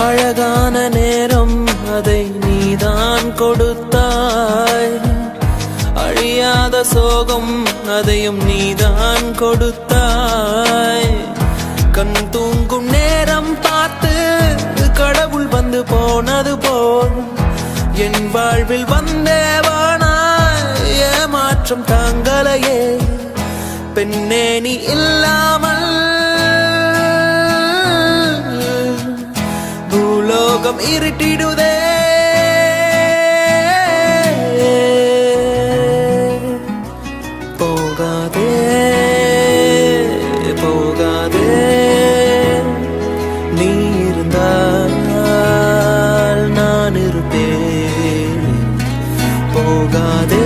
அழகான நேரம் அதை நீதான் கொடுத்தாய், அழியாத சோகம் அதையும் நீதான் கொடுத்தாய். கண் தூங்கும் நேரம் பார்த்து கடவுள் வந்து போனது போல் என் வாழ்வில் வந்தேவானா ஏமாற்றம் தாங்களையே. பெண்ணே நீ இல்லாமல் பூலோகம் இருட்டிடுதே. போகாதே போகாதே, நீ இருந்தால் நான் இருப்பேன். போகாதே